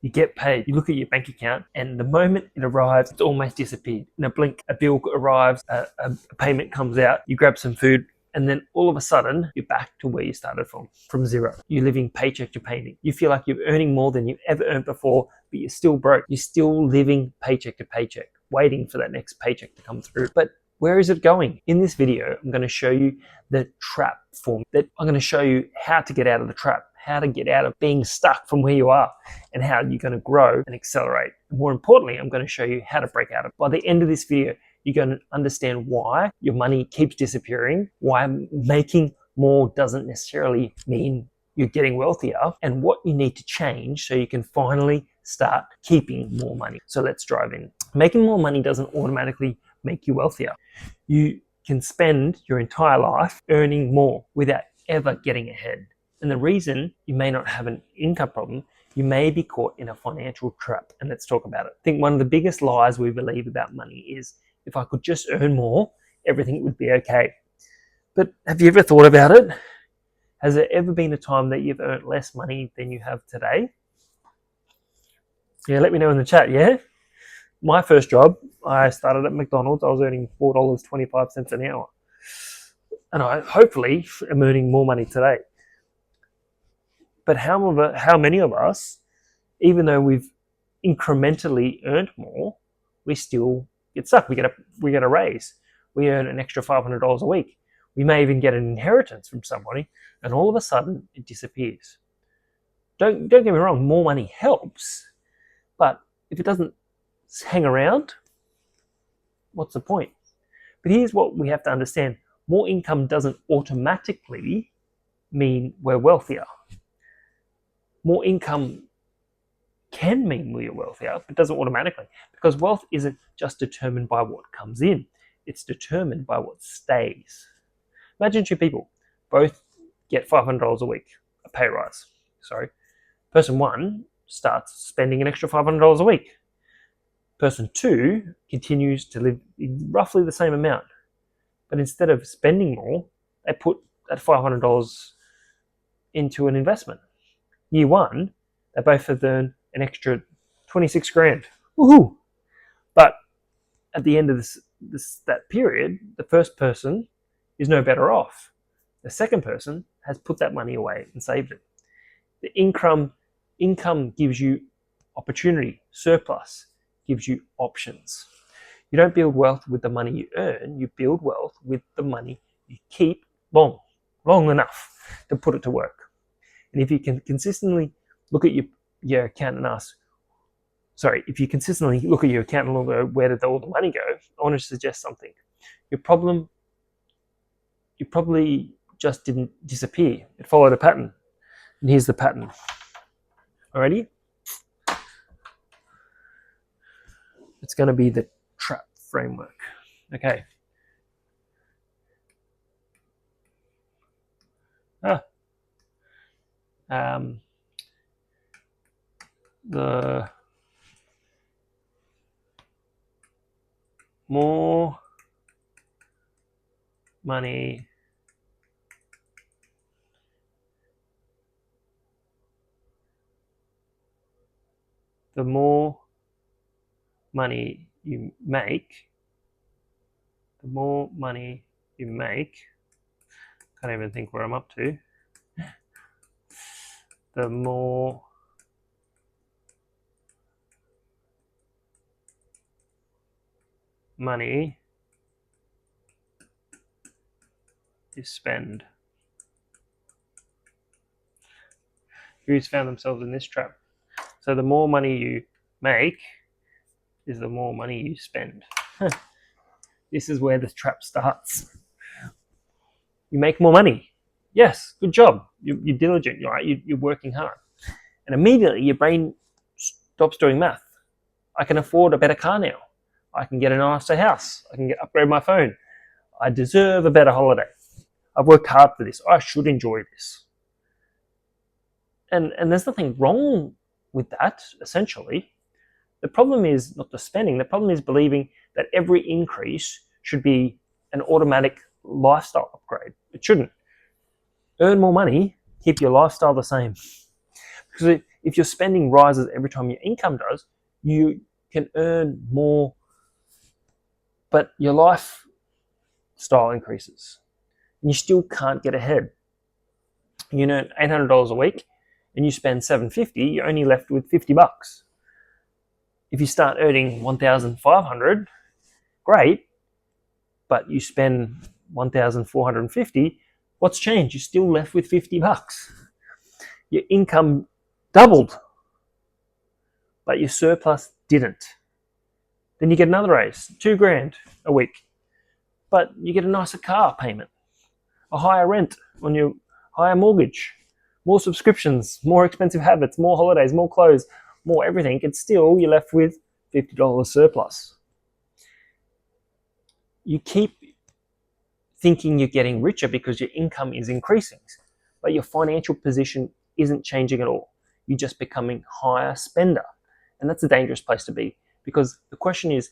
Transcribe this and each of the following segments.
You get paid, you look at your bank account, and the moment it arrives, it's almost disappeared. In a blink, a bill arrives, a payment comes out, you grab some food, and then all of a sudden, you're back to where you started from zero. You're living paycheck to paycheck. You feel like you're earning more than you've ever earned before, but you're still broke. You're still living paycheck to paycheck, waiting for that next paycheck to come through. But where is it going? In this video, I'm going to show you the trap form. That I'm going to show you how to get out of the trap, how to get out of being stuck from where you are, and how you're going to grow and accelerate. More importantly, I'm going to show you how to break out of it. By the end of this video, you're going to understand why your money keeps disappearing, why making more doesn't necessarily mean you're getting wealthier, and what you need to change so you can finally start keeping more money. So let's dive in. Making more money doesn't automatically make you wealthier. You can spend your entire life earning more without ever getting ahead. And the reason you may not have an income problem, you may be caught in a financial trap. And let's talk about it. I think one of the biggest lies we believe about money is if I could just earn more, everything would be okay. But have you ever thought about it? Has there ever been a time that you've earned less money than you have today? Yeah, let me know in the chat, yeah? My first job, I started at McDonald's. I was earning $4.25 an hour. And I hopefully am earning more money today. But how many of us, even though we've incrementally earned more, we still get stuck? We get a raise. We earn an extra $500 a week. We may even get an inheritance from somebody, and all of a sudden it disappears. Don't get me wrong, more money helps, but if it doesn't hang around, what's the point? But here's what we have to understand. More income doesn't automatically mean we're wealthier. More income can mean we're wealthier, but doesn't automatically, because wealth isn't just determined by what comes in. It's determined by what stays. Imagine two people, both get $500 a week, a pay rise. Sorry. Person one starts spending an extra $500 a week. Person two continues to live roughly the same amount, but instead of spending more, they put that $500 into an investment. Year one, they both have earned an extra 26 grand. Woohoo! But at the end of that period, the first person is no better off. The second person has put that money away and saved it. The income gives you opportunity, surplus, gives you options. You don't build wealth with the money you earn, you build wealth with the money you keep long enough to put it to work. And if you can consistently look at your account and if you consistently look at your account and look at where did all the money go, I want to suggest something. You probably just didn't disappear. It followed a pattern. And here's the pattern. Alrighty? It's going to be the trap framework. Okay. The more money you make, can't even think where I'm up to, the more money you spend. Who's found themselves in this trap? So the more money you make is the more money you spend. This is where the trap starts. You make more money. Yes, good job. You're diligent, right? You're working hard. And immediately your brain stops doing math. I can afford a better car now. I can get a nicer house. I can upgrade my phone. I deserve a better holiday. I've worked hard for this. I should enjoy this. And there's nothing wrong with that, essentially. The problem is not the spending. The problem is believing that every increase should be an automatic lifestyle upgrade. It shouldn't. Earn more money, keep your lifestyle the same. Because If your spending rises every time your income does, you can earn more, but your lifestyle increases and you still can't get ahead. You earn $800 a week and you spend $750, you're only left with $50. If you start earning $1,500, great, but you spend $1,450, what's changed? You're still left with $50. Your income doubled, but your surplus didn't. Then you get another raise, $2,000 a week, but you get a nicer car payment, a higher rent on your higher mortgage, more subscriptions, more expensive habits, more holidays, more clothes, more everything, and still you're left with $50 surplus. You keep thinking you're getting richer because your income is increasing, but your financial position isn't changing at all. You're just becoming a higher spender. And that's a dangerous place to be, because the question is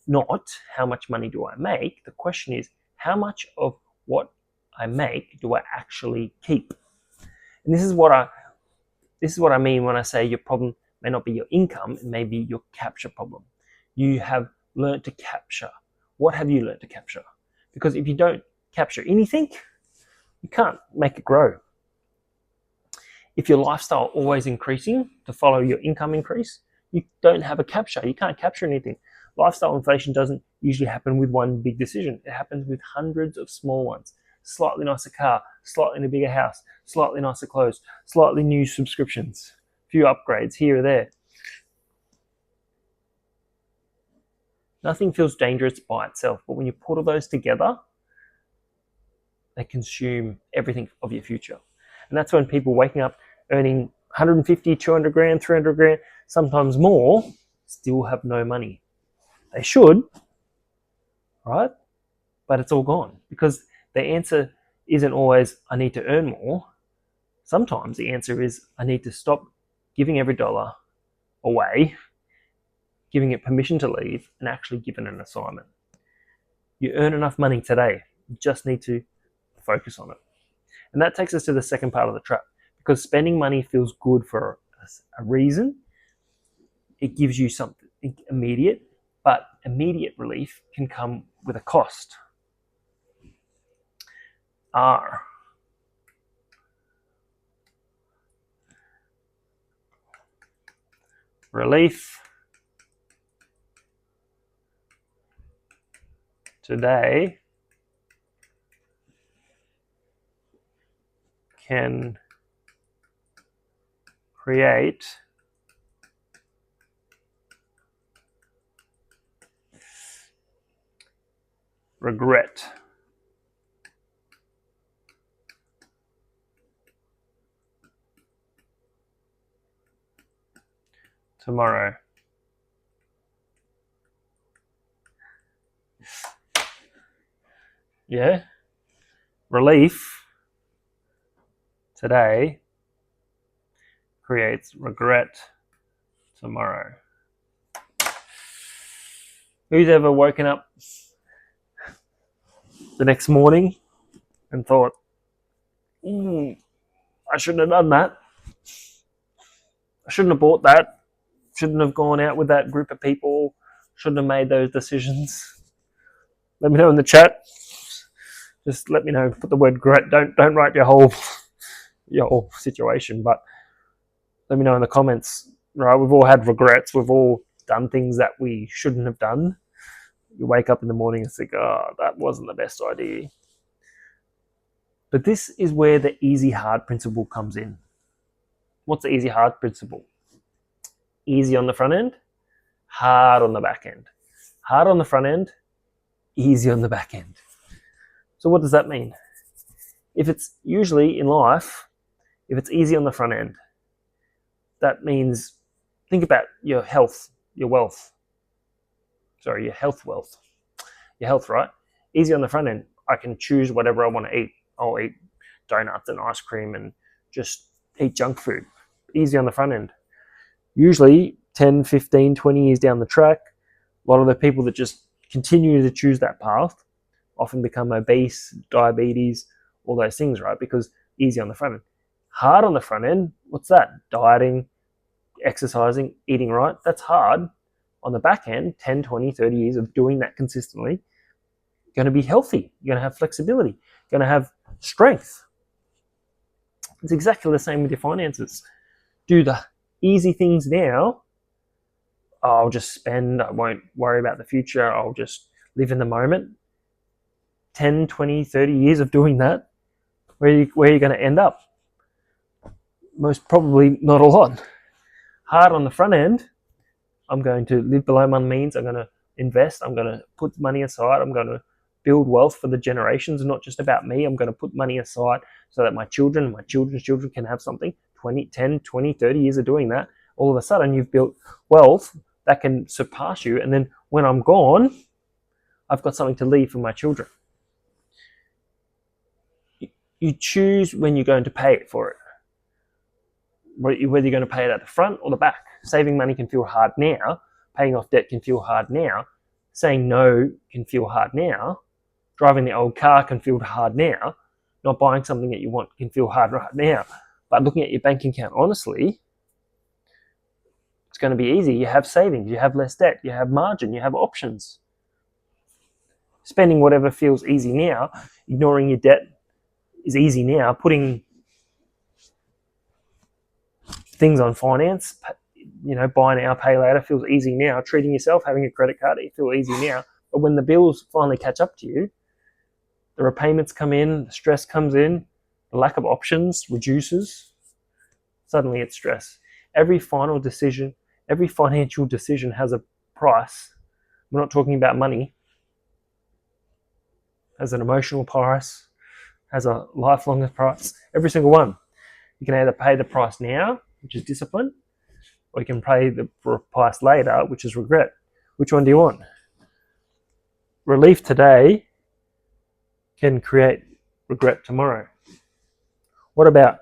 not how much money do I make? The question is how much of what I make do I actually keep? And this is what I mean when I say your problem may not be your income, it may be your capture problem. You have learned to capture. What have you learned to capture? Because if you don't capture anything, you can't make it grow. If your lifestyle always increasing to follow your income increase, you don't have a capture. You can't capture anything. Lifestyle inflation doesn't usually happen with one big decision. It happens with hundreds of small ones. Slightly nicer car, slightly bigger house, slightly nicer clothes, slightly new subscriptions, a few upgrades here or there. Nothing feels dangerous by itself, but when you put all those together, they consume everything of your future. And that's when people waking up earning 150, 200 grand, 300 grand, sometimes more, still have no money. They should, right? But it's all gone, because the answer isn't always, I need to earn more. Sometimes the answer is, I need to stop giving every dollar away, giving it permission to leave, and actually give it an assignment. You earn enough money today. You just need to focus on it. And that takes us to the second part of the trap, because spending money feels good for a reason. It gives you something immediate, but immediate relief can come with a cost. R. Relief today can create regret tomorrow. Yeah? Relief today creates regret tomorrow. Who's ever woken up the next morning and thought, I shouldn't have done that. I shouldn't have bought that. Shouldn't have gone out with that group of people. Shouldn't have made those decisions. Let me know in the chat. Just let me know. Put the word regret. Don't write your whole situation, but let me know in the comments. Right? We've all had regrets. We've all done things that we shouldn't have done. You wake up in the morning and think, oh, that wasn't the best idea. But this is where the easy hard principle comes in. What's the easy hard principle? Easy on the front end, hard on the back end. Hard on the front end, easy on the back end. So what does that mean? If it's usually in life, if it's easy on the front end, that means, think about your health, your wealth. Sorry, your health wealth. Your health, right? Easy on the front end. I can choose whatever I want to eat. I'll eat donuts and ice cream and just eat junk food. Easy on the front end. Usually 10, 15, 20 years down the track, a lot of the people that just continue to choose that path often become obese, diabetes, all those things, right? Because easy on the front end. Hard on the front end, what's that? Dieting, exercising, eating right. That's hard. On the back end, 10, 20, 30 years of doing that consistently, you're going to be healthy. You're going to have flexibility. You're going to have strength. It's exactly the same with your finances. Do the easy things now. I'll just spend. I won't worry about the future. I'll just live in the moment. 10, 20, 30 years of doing that, where are you going to end up? Most probably not a lot. Hard on the front end. I'm going to live below my means. I'm going to invest. I'm going to put money aside. I'm going to build wealth for the generations, not just about me. I'm going to put money aside so that my children and my children's children can have something. 10, 20, 30 years of doing that. All of a sudden, you've built wealth that can surpass you. And then when I'm gone, I've got something to leave for my children. You choose when you're going to pay it for it, whether you're going to pay it at the front or the back. Saving money can feel hard now. Paying off debt can feel hard now. Saying no can feel hard now. Driving the old car can feel hard now. Not buying something that you want can feel hard right now. But looking at your bank account honestly, it's going to be easy. You have savings, you have less debt, you have margin, you have options. Spending whatever feels easy now, ignoring your debt is easy now. Putting things on finance, buy now, pay later feels easy now. Treating yourself, having a credit card, it feels easy now. But when the bills finally catch up to you, the repayments come in, the stress comes in, the lack of options reduces. Suddenly it's stress. Every final decision, every financial decision has a price. We're not talking about money. Has an emotional price, has a lifelong price. Every single one. You can either pay the price now, which is discipline, or you can pay the price later, which is regret. Which one do you want? Relief today can create regret tomorrow. What about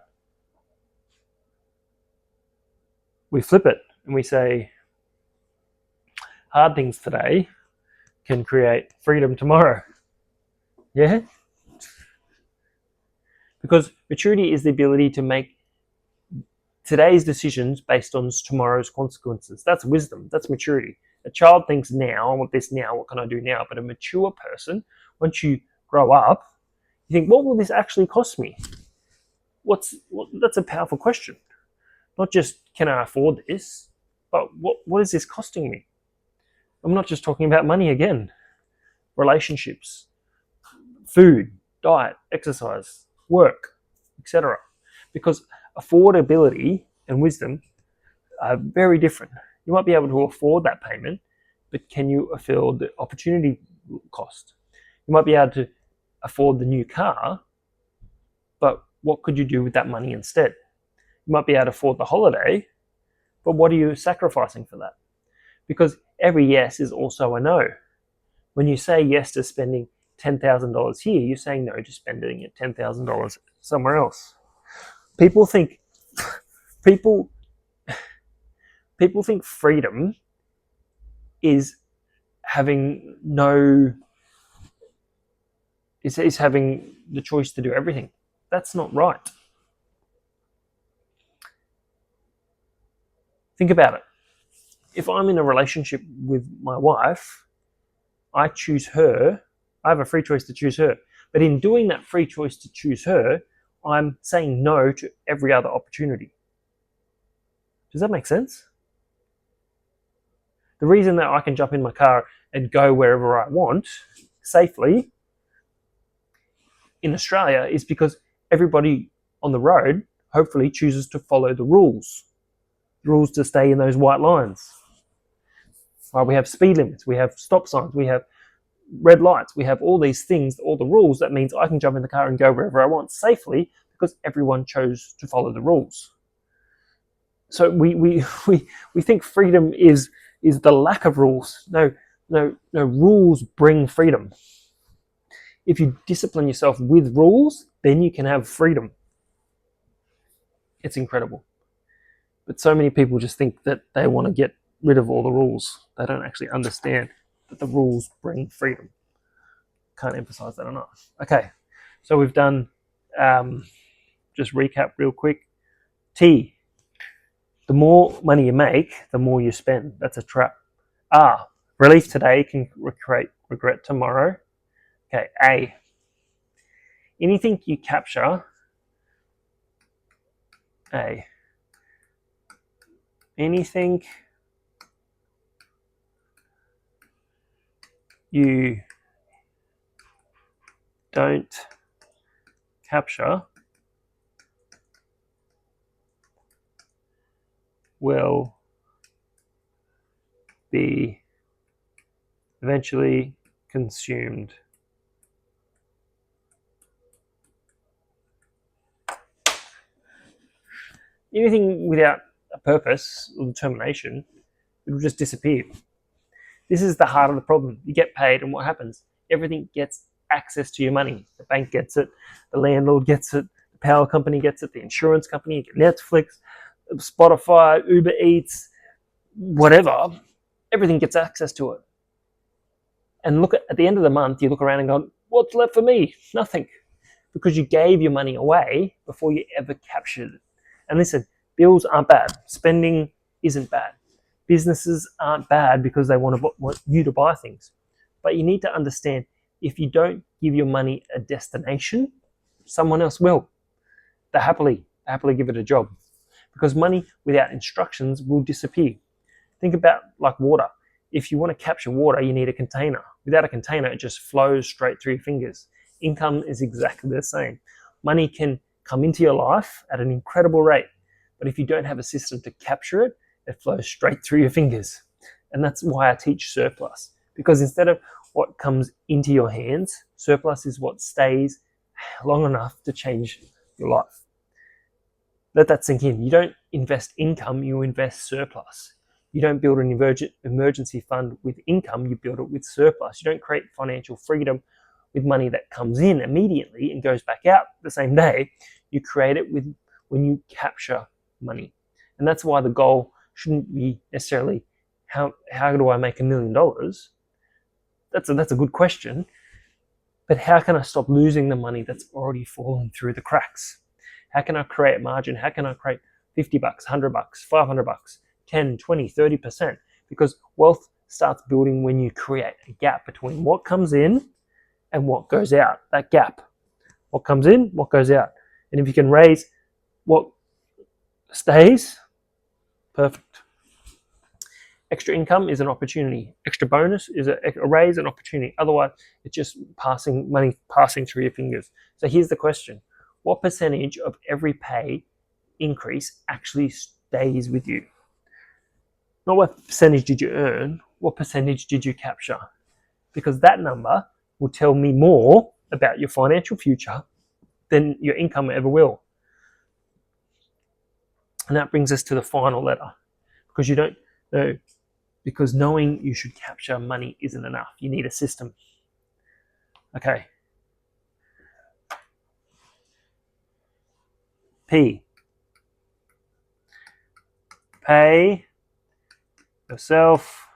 we flip it and we say hard things today can create freedom tomorrow? Yeah? Because maturity is the ability to make today's decisions based on tomorrow's consequences. That's wisdom. That's maturity. A child thinks now, I want this now, what can I do now? But a mature person, once you grow up, you think, what will this actually cost me? That's a powerful question. Not just, can I afford this? But what is this costing me? I'm not just talking about money again. Relationships, food, diet, exercise, work, etc. Because affordability and wisdom are very different. You might be able to afford that payment, but can you afford the opportunity cost? You might be able to afford the new car, but what could you do with that money instead? You might be able to afford the holiday, but what are you sacrificing for that? Because every yes is also a no. When you say yes to spending $10,000 here, you're saying no to spending it $10,000 somewhere else. People think freedom is having having the choice to do everything. That's not right. Think about it. If I'm in a relationship with my wife, I choose her. I have a free choice to choose her. But in doing that free choice to choose her, I'm saying no to every other opportunity. Does that make sense? The reason that I can jump in my car and go wherever I want safely in Australia is because everybody on the road hopefully chooses to follow the rules. The rules to stay in those white lines. Right, we have speed limits, we have stop signs, we have red lights, we have all these things, all the rules. That means I can jump in the car and go wherever I want safely because everyone chose to follow the rules. So we think freedom is the lack of rules. No, rules bring freedom. If you discipline yourself with rules, then you can have freedom. It's incredible. But so many people just think that they want to get rid of all the rules. They don't actually understand that the rules bring freedom. Can't emphasize that enough. Okay, so we've done, just recap real quick. T, The more money you make, the more you spend. That's a trap. Relief today can create regret tomorrow. Okay, A. Anything you capture, A. Anything you don't capture will be eventually consumed. Anything without a purpose or determination, it will just disappear. This is the heart of the problem. You get paid, and what happens? Everything gets access to your money. The bank gets it, the landlord gets it, the power company gets it, the insurance company, Netflix, Spotify, Uber Eats, whatever. Everything gets access to it. And look at the end of the month, you look around and go, what's left for me? Nothing. Because you gave your money away before you ever captured it. And listen, bills aren't bad. Spending isn't bad. Businesses aren't bad because they want you to buy things. But you need to understand, if you don't give your money a destination, someone else will. They happily give it a job. Because money without instructions will disappear. Think about like water. If you want to capture water, you need a container. Without a container, it just flows straight through your fingers. Income is exactly the same. Money can come into your life at an incredible rate, but if you don't have a system to capture it, it flows straight through your fingers. And that's why I teach surplus, because instead of what comes into your hands, surplus is what stays long enough to change your life. Let that sink in. You don't invest income, you invest surplus. You don't build an emergency fund with income, you build it with surplus. You don't create financial freedom with money that comes in immediately and goes back out the same day. You create it with when you capture money. And that's why the goal shouldn't be necessarily how do I make $1 million? That's a good question. But how can I stop losing the money that's already fallen through the cracks? How can I create margin? How can I create $50, $100, $500, 10, 20, 30%? Because wealth starts building when you create a gap between what comes in and what goes out. That gap. What comes in, what goes out. And if you can raise what stays, perfect. Extra income is an opportunity. Extra bonus is a raise, an opportunity. Otherwise, it's just money passing through your fingers. So here's the question. What percentage of every pay increase actually stays with you? Not what percentage did you earn, what percentage did you capture? Because that number will tell me more about your financial future than your income ever will. And that brings us to the final letter. Because you don't know, because knowing you should capture money isn't enough. You need a system. Okay. P. Pay yourself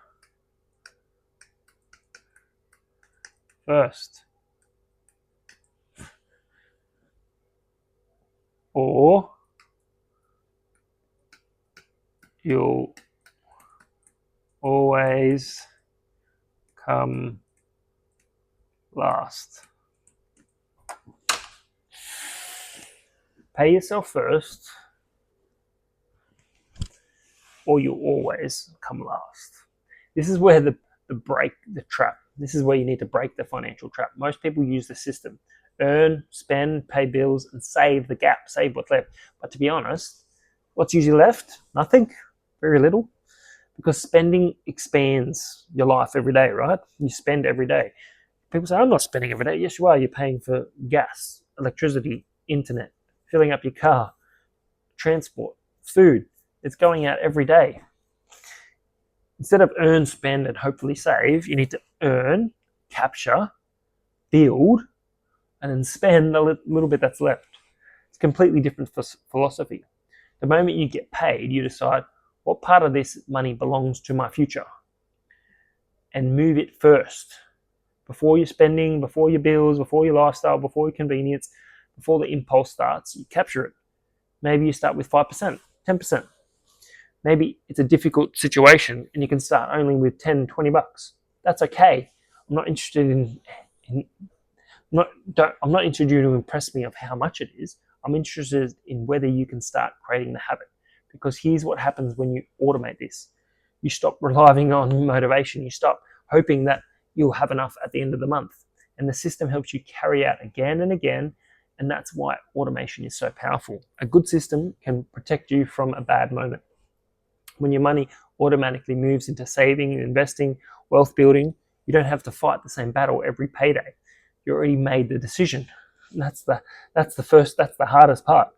first, or you'll always come last. Pay yourself first, or you'll always come last. This is where the trap. This is where you need to break the financial trap. Most people use the system. Earn, spend, pay bills, and save the gap, save what's left. But to be honest, what's usually left? Nothing, very little. Because spending expands your life every day, right? You spend every day. People say, I'm not spending every day. Yes, you are. You're paying for gas, electricity, internet, filling up your car, transport, food. It's going out every day. Instead of earn, spend, and hopefully save, you need to earn, capture, build, and then spend a little bit that's left. It's a completely different philosophy. The moment you get paid, you decide what part of this money belongs to my future and move it first. Before your spending, before your bills, before your lifestyle, before your convenience, before the impulse starts, you capture it. Maybe you start with 5%, 10%. Maybe it's a difficult situation and you can start only with 10, 20 bucks. That's okay. I'm not interested in I'm not interested in you to impress me of how much it is. I'm interested in whether you can start creating the habit. Because here's what happens when you automate this. You stop relying on motivation. You stop hoping that you'll have enough at the end of the month. And the system helps you carry out again and again. And that's why automation is so powerful. A good system can protect you from a bad moment. When your money automatically moves into saving, investing, wealth building, you don't have to fight the same battle every payday. You already made the decision. And that's the hardest part.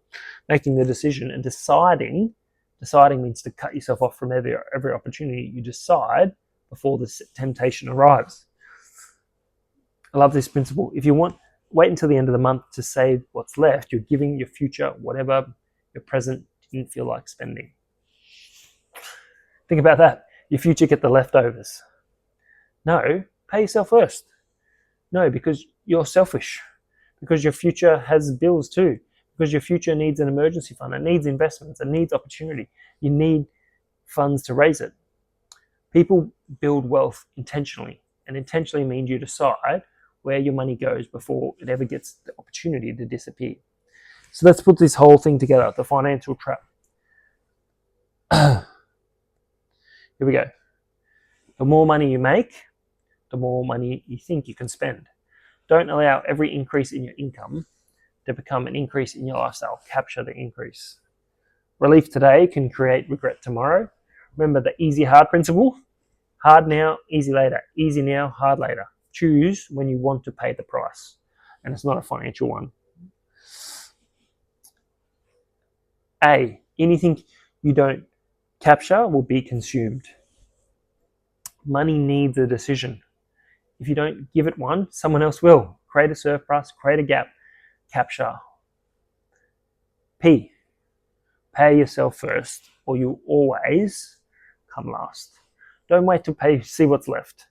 Making the decision and deciding. Deciding means to cut yourself off from every opportunity. You decide before the temptation arrives. I love this principle. If you want, wait until the end of the month to save what's left. You're giving your future whatever your present didn't feel like spending. Think about that. Your future get the leftovers. No, pay yourself first. No, because you're selfish. Because your future has bills too. Because your future needs an emergency fund. It needs investments. It needs opportunity. You need funds to raise it. People build wealth intentionally. And intentionally means you decide where your money goes before it ever gets the opportunity to disappear. So let's put this whole thing together, the financial trap. Here we go. The more money you make, the more money you think you can spend. Don't allow every increase in your income to become an increase in your lifestyle. Capture the increase. Relief today can create regret tomorrow. Remember the easy hard principle? Hard now, easy later. Easy now, hard later. Choose when you want to pay the price. And it's not a financial one. A, anything you don't capture will be consumed. Money needs a decision. If you don't give it one, someone else will. Create a surplus, create a gap, capture. P, pay yourself first or you'll always come last. Don't wait to see what's left.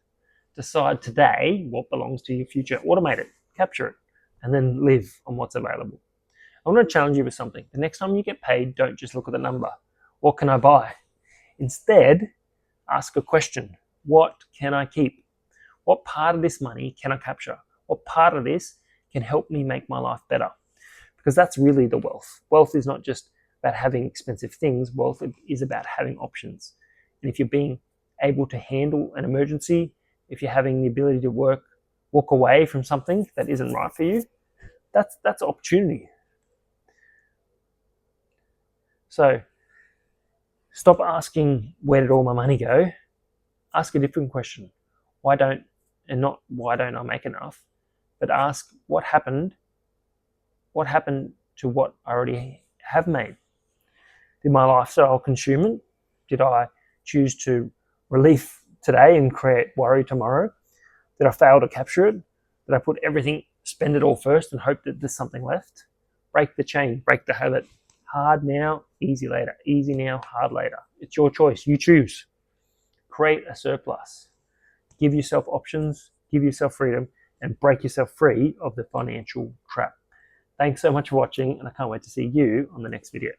Decide today what belongs to your future. Automate it, capture it, and then live on what's available. I want to challenge you with something. The next time you get paid, don't just look at the number. What can I buy? Instead, ask a question. What can I keep? What part of this money can I capture? What part of this can help me make my life better? Because that's really the wealth. Wealth is not just about having expensive things. Wealth is about having options. And if you're being able to handle an emergency, if you're having the ability to walk away from something that isn't right for you, that's opportunity. So stop asking, where did all my money go? Ask a different question. Not why don't I make enough, but ask what happened to what I already have made. Did my lifestyle consume it? Did I choose to relieve today and create worry tomorrow? Did I fail to capture it? Did I put everything, spend it all first and hope that there's something left? Break the chain, break the habit. Hard now, easy later. Easy now, hard later. It's your choice. You choose. Create a surplus. Give yourself options, give yourself freedom, and break yourself free of the financial trap. Thanks so much for watching, and I can't wait to see you on the next video.